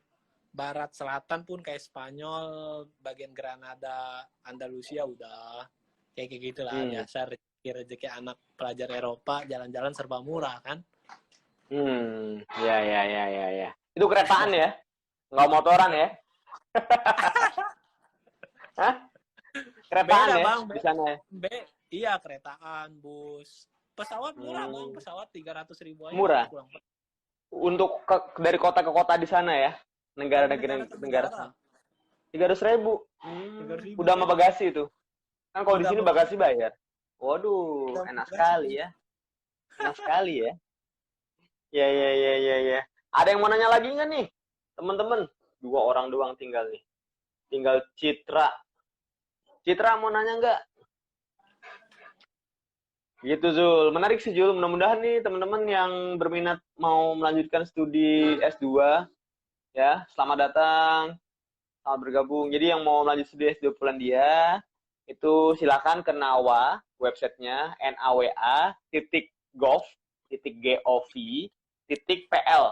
barat selatan pun kayak Spanyol, bagian Granada, Andalusia udah kayak gitulah. Biasa rezeki anak pelajar Eropa, jalan-jalan serba murah kan. Ya. Itu keretaan ya? Nggak motoran ya? Hah? Keretaan ya? Bang, di sana ya? Iya, keretaan, bus. Pesawat murah, Bang. Pesawat 300.000 aja. Murah? Pulang. Untuk dari kota ke kota di sana ya? Negara. 300.000. Udah sama bagasi itu. Kan kalau di sini bagasi bayar. Waduh, enak sekali ya. Ya. Ada yang mau nanya lagi nggak nih, teman-teman? 2 orang doang tinggal nih. Tinggal Citra. Citra mau nanya nggak? Gitu, Zul. Menarik sih, Zul. Mudah-mudahan nih teman-teman yang berminat mau melanjutkan studi S2, ya, selamat datang. Selamat bergabung. Jadi yang mau melanjut studi S2 Polandia, itu silakan ke NAWA, websitenya nawa.gov.pl,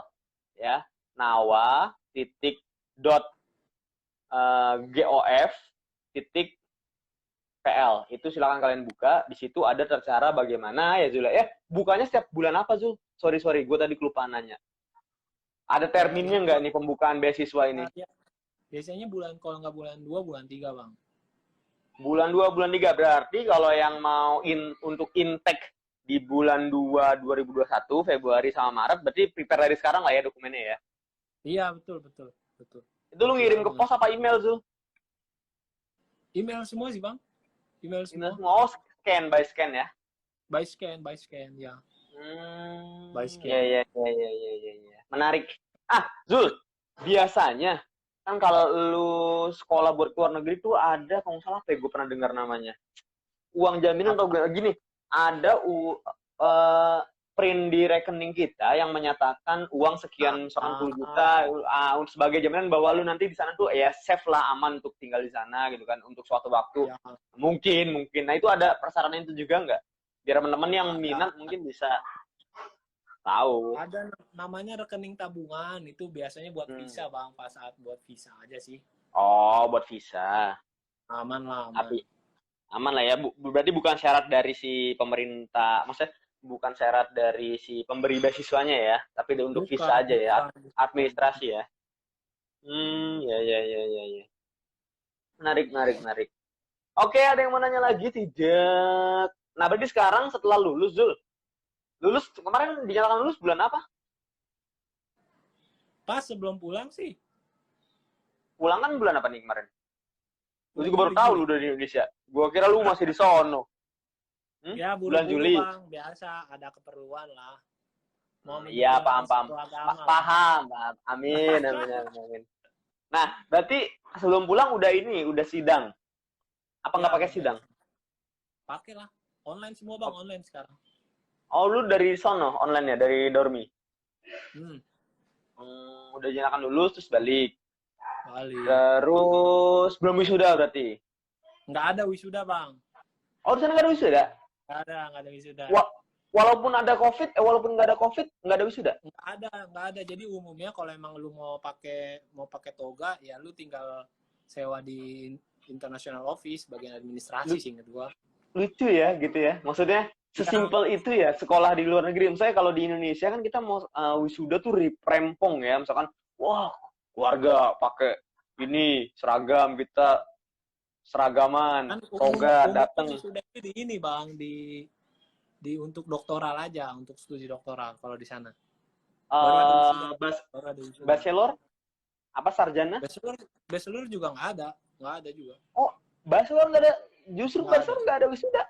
ya. nawa.gov.pl. Itu silakan kalian buka. Di situ ada tercara bagaimana ya, Zul. Bukanya setiap bulan apa, Zul? Sorry, gue tadi kelupaan nanya. Ada terminnya nggak nih pembukaan beasiswa ini? Biasanya kalau nggak bulan 2, bulan 3, Bang. Bulan 2, bulan 3. Berarti kalau yang mau untuk intake di bulan 2 2021, Februari sama Maret, berarti prepare dari sekarang lah ya dokumennya ya? Iya, betul. Itu lu ngirim ke pos apa email, Zul? Email semua sih, Bang. Email semua. Oh, by scan ya? By scan, ya. By scan. Ya. Menarik. Zul, biasanya kan kalau lu sekolah buat keluar negeri tuh ada, kalau nggak salah apa ya, gue pernah dengar namanya, uang jaminan atau gini, ada print di rekening kita yang menyatakan uang sekian 10 juta sebagai jaminan bahwa lu nanti di sana tuh ya safe lah, aman untuk tinggal di sana gitu kan, untuk suatu waktu. Ya. Mungkin. Nah itu ada persyaratan itu juga nggak? Biar teman-teman yang minat mungkin bisa tahu. Ada namanya rekening tabungan, itu biasanya buat visa, Bang, pas saat buat visa aja sih. Oh, buat visa. Aman lah. Tapi aman lah ya. Berarti bukan syarat dari si pemerintah, maksudnya bukan syarat dari si pemberi beasiswanya ya, tapi untuk visa aja ya, administrasi ya. Ya. Menarik. Oke, ada yang mau nanya lagi? Tidak. Nah, berarti sekarang setelah lulus, Zul, kemarin dinyatakan lulus bulan apa? Pas sebelum pulang sih. Pulang kan bulan apa nih kemarin? Gue juga baru tahu lu udah di Indonesia. Gue kira lu masih di sono. Ya, Bulan buru-buru Juli. Bang, biasa ada keperluan lah. Mau Iya, menyebar paham. satu agama. Paham. Amin, amin, amin, amin. Nah, berarti sebelum pulang udah sidang. Apa nggak pakai sidang? Pakai lah. Online semua Bang, online sekarang. Oh, lu dari sono online ya, dari dormi? Hmm. Udah nyalakan lulus terus balik. Balik. Terus belum wisuda berarti? Nggak ada wisuda Bang. Oh, di sana nggak ada wisuda? Nggak ada wisuda. Walaupun ada COVID, walaupun nggak ada COVID, nggak ada wisuda? Nggak ada. Jadi umumnya kalau emang lu mau pakai toga, ya lu tinggal sewa di international office, bagian administrasi sih ingat gua. Lucu ya, gitu ya. Maksudnya sesimpel itu ya, sekolah di luar negeri. Misalnya kalau di Indonesia kan kita mau wisuda tuh rempong ya. Misalkan, wah, keluarga pakai ini seragam, kita seragaman, Kan toga, datang. Sudah di ini Bang, di untuk doktoral aja, untuk studi doktoral kalau di sana. Baru ada wisuda. Bachelor? Apa sarjana? Bachelor juga nggak ada juga. Oh, bachelor nggak ada, justru bachelor nggak ada wisuda.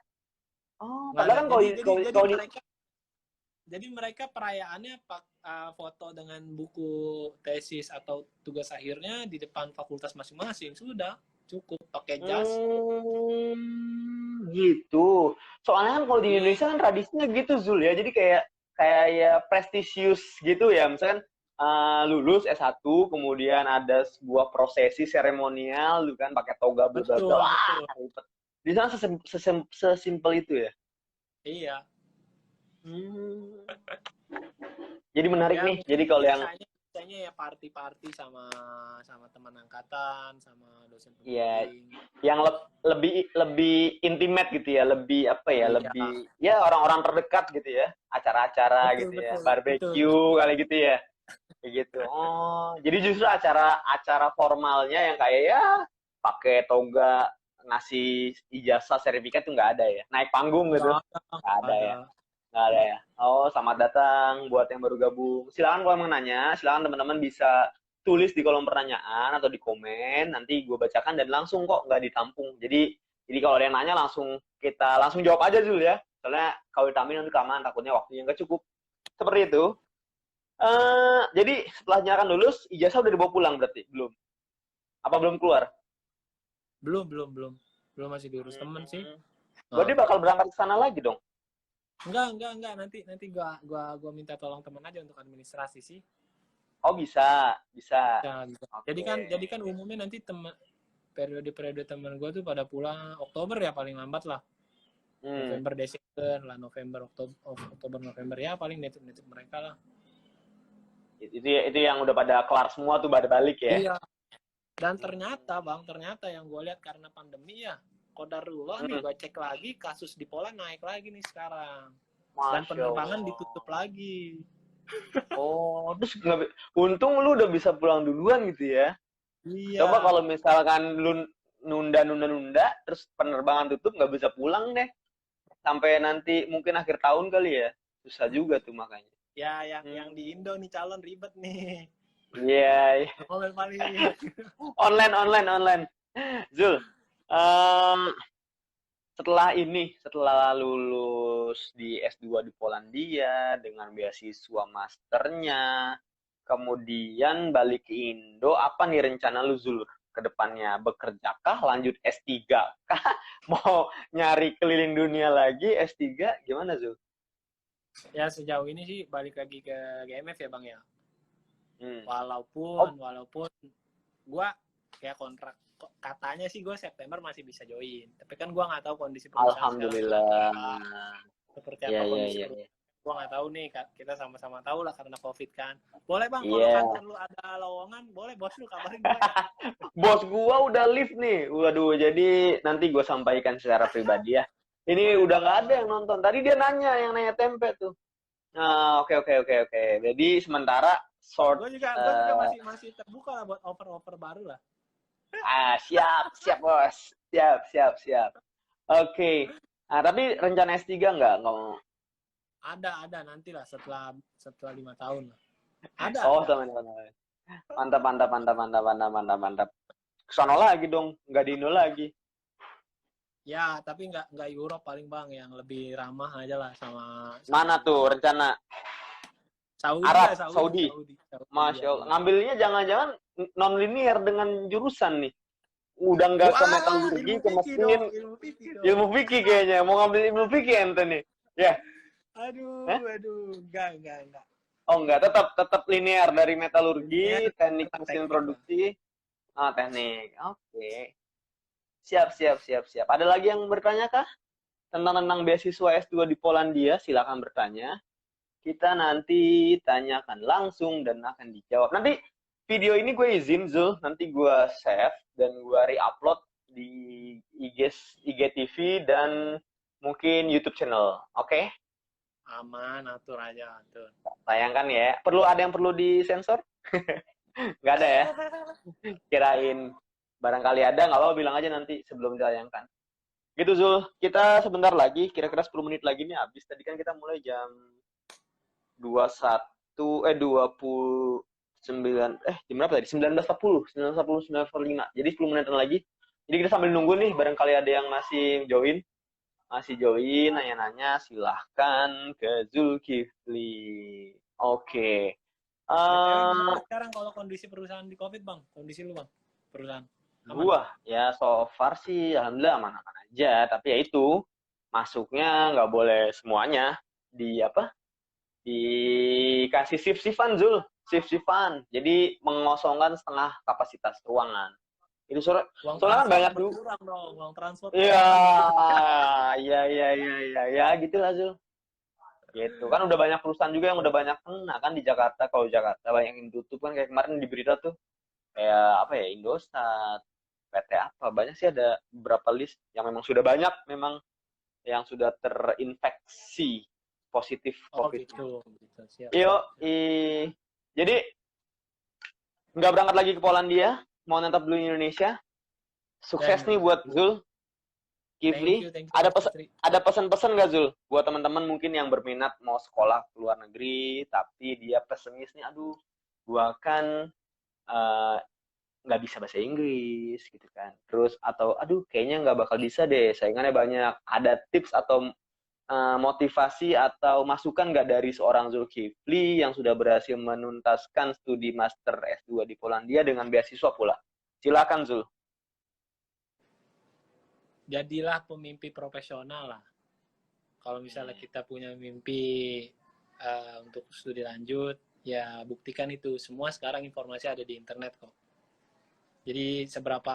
Oh, padahal kan jadi mereka perayaannya foto dengan buku tesis atau tugas akhirnya di depan fakultas masing-masing, sudah cukup pakai jas. Gitu. Soalnya kan kalau di Indonesia kan tradisinya gitu Zul ya. Jadi kayak ya prestisius gitu ya. Misalkan lulus S1 kemudian ada sebuah prosesi seremonial gitu kan pakai toga bla. Di sana sesimpel itu ya. Iya. Jadi menarik nih. Jadi kalau yang biasanya ya party sama teman angkatan, sama dosen pembimbing. Iya, yang lebih intimate gitu ya, lebih apa ya, lebih ya orang-orang terdekat gitu ya, acara-acara gitu ya, barbecue kali gitu ya, kayak gitu. Oh, jadi justru acara formalnya yang kayak ya pakai toga, ngasih ijazah sertifikat tuh nggak ada ya, naik panggung gitu, nggak ada ya. Nggak ada ya. Oh, selamat datang buat yang baru gabung. Silakan kalau mau nanya, silakan teman-teman bisa tulis di kolom pertanyaan atau di komen. Nanti gue bacakan dan langsung kok, nggak ditampung. Jadi kalau ada yang nanya kita langsung jawab aja dulu ya. Soalnya kalau ditamin nanti kelamaan, takutnya waktunya nggak cukup. Seperti itu. Jadi setelah nyalakan lulus, ijazah udah dibawa pulang berarti? Belum? Apa belum keluar? Belum. Belum, masih diurus temen sih. Berarti bakal berangkat ke sana lagi dong? Enggak. Nanti gua minta tolong teman aja untuk administrasi sih. Oh, bisa. Bisa. Okay. Jadi kan umumnya nanti periode teman gua tuh pada pulang Oktober ya paling lambat lah. November, Desember lah, Oktober, November ya paling nitip mereka lah. Itu yang udah pada kelar semua tuh pada balik ya. Iya. Dan ternyata yang gua lihat karena pandemi ya, qadarullah nih, gue cek lagi kasus di Poland naik lagi nih sekarang. Dan penerbangan ditutup lagi. Oh, terus untung lu udah bisa pulang duluan gitu ya. Iya. Coba kalau misalkan lu nunda, terus penerbangan tutup nggak bisa pulang deh. Sampai nanti mungkin akhir tahun kali ya. Susah juga tuh makanya. Ya, yang di Indo nih calon ribet nih. Iya. Online. Zul. Setelah lulus di S2 di Polandia dengan beasiswa masternya, kemudian balik ke Indo, apa nih rencana lu Zul ke depannya? Bekerjakah? Lanjut S3 kah? Mau nyari keliling dunia lagi S3? Gimana Zul? Ya sejauh ini sih balik lagi ke GMF ya Bang ya. Walaupun gua kayak kontrak katanya sih gue September masih bisa join, tapi kan gue nggak tahu kondisi perusahaan. Alhamdulillah. Seperti apa kondisi perusahaan. Gue nggak tahu nih, kita sama-sama tahu lah karena COVID kan. Boleh Bang, kalau kantor lu ada lowongan, boleh bos lu kabarin gue ya. Bos gue udah live nih, waduh, jadi nanti gue sampaikan secara pribadi ya. Ini udah nggak ada yang nonton. Tadi dia yang nanya tempe tuh. Oke. Jadi sementara gue juga masih terbuka lah buat offer baru lah. Siap bos, siap. Oke. Nah, tapi rencana S3 nggak? Ada nantilah setelah 5 tahun lah. Ada. Oh, teman-teman. Mantap. Kesana lagi dong, nggak di Indo lagi. Ya, tapi nggak Europe paling bang, yang lebih ramah aja lah sama. Mana tuh rencana? Saudi Arab, ya, Saudi. Masya Allah. Ngambilnya jangan-jangan non linear dengan jurusan nih. Udah nggak ke metalurgi, ke mesin, ilmu fikih kayaknya. Mau ngambil ilmu fikih ente nih. Ya. Aduh, enggak. Oh enggak, tetap linear dari metalurgi, teknik mesin produksi, teknik. Oke. Siap. Ada lagi yang bertanya kah? Tentang beasiswa S2 di Polandia, silakan bertanya. Kita nanti tanyakan langsung dan akan dijawab. Nanti video ini gue izin Zul, nanti gue save dan gue re-upload di IGTV dan mungkin YouTube channel. Oke? Aman, atur aja, atur. Sayangkan ya. Ada yang perlu disensor? Nggak ada ya? Kirain barangkali ada, nggak apa-apa, bilang aja nanti sebelum ditayangkan. Gitu Zul, kita sebentar lagi, kira-kira 10 menit lagi nih habis. Tadi kan kita mulai jam 29, jam berapa tadi? 19.40, 9.45. Jadi 10 menitan lagi. Jadi kita sambil nunggu nih, barangkali ada yang masih join, nanya-nanya, silahkan ke Zulkifli. Oke. Sekarang kalau kondisi perusahaan di COVID bang, kondisi lu bang, perusahaan. Gua ya so far sih alhamdulillah aman-aman aja, tapi ya itu masuknya nggak boleh semuanya dikasih shift-shiftan Zul, shift-shiftan. Jadi mengosongkan setengah kapasitas ruangan. Itu soalnya kan banyak tuh. Uang transport. Iya, gitulah Zul. Gitu kan udah banyak perusahaan juga yang udah banyak kena kan di Jakarta. Kalau Jakarta banyak yang tutup kan, kayak kemarin di berita tuh kayak Indosat, PT apa, banyak sih, ada beberapa list yang memang sudah banyak memang yang sudah terinfeksi positif COVID. Gitu. Siap. Jadi nggak berangkat lagi ke Polandia, mau netap dulu di Indonesia. Sukses nih buat Zul, Kifli. Thank you, ada pesan-pesan nggak Zul buat teman-teman mungkin yang berminat mau sekolah ke luar negeri tapi dia pesimis nih, aduh gua kan nggak bisa bahasa Inggris gitu kan, terus atau aduh kayaknya nggak bakal bisa deh, saingannya banyak. Ada tips atau motivasi atau masukan nggak dari seorang Zulkifli yang sudah berhasil menuntaskan studi master S2 di Polandia dengan beasiswa pula? Silakan Zul. Jadilah pemimpi profesional lah. Kalau misalnya kita punya mimpi untuk studi lanjut, ya buktikan itu. Semua sekarang informasi ada di internet kok. Jadi seberapa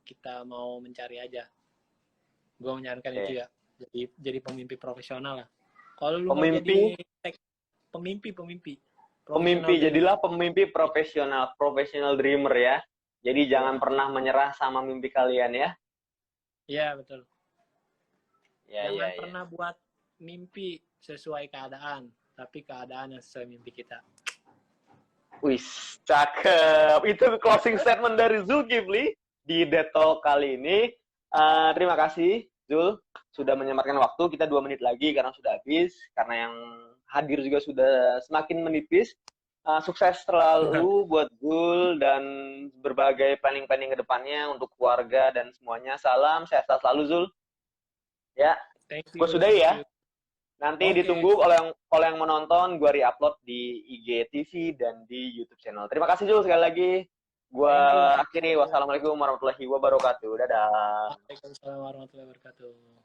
kita mau mencari aja. Gue menyarankan itu ya. Jadi pemimpi profesional lah. Kalau lu mau jadi pemimpi, jadilah pemimpi profesional, professional dreamer ya. Jadi jangan pernah menyerah sama mimpi kalian ya. Iya, betul. Jangan pernah buat mimpi sesuai keadaan, tapi keadaan yang sesuai mimpi kita. Wih, cakep. Itu closing statement dari Zulkifli di Dead Talk kali ini. Terima kasih Zul sudah menyempatkan waktu. Kita 2 menit lagi karena sudah habis. Karena yang hadir juga sudah semakin menipis. Sukses selalu buat Zul dan berbagai planning-planning ke depannya untuk keluarga dan semuanya. Salam, sehat selalu Zul. Ya, gue sudah ya. Nanti ditunggu oleh yang menonton, gue re-upload di IGTV dan di YouTube channel. Terima kasih Zul sekali lagi. Gue akhiri. Wassalamualaikum warahmatullahi wabarakatuh. Dadah. Waalaikumsalam warahmatullahi wabarakatuh.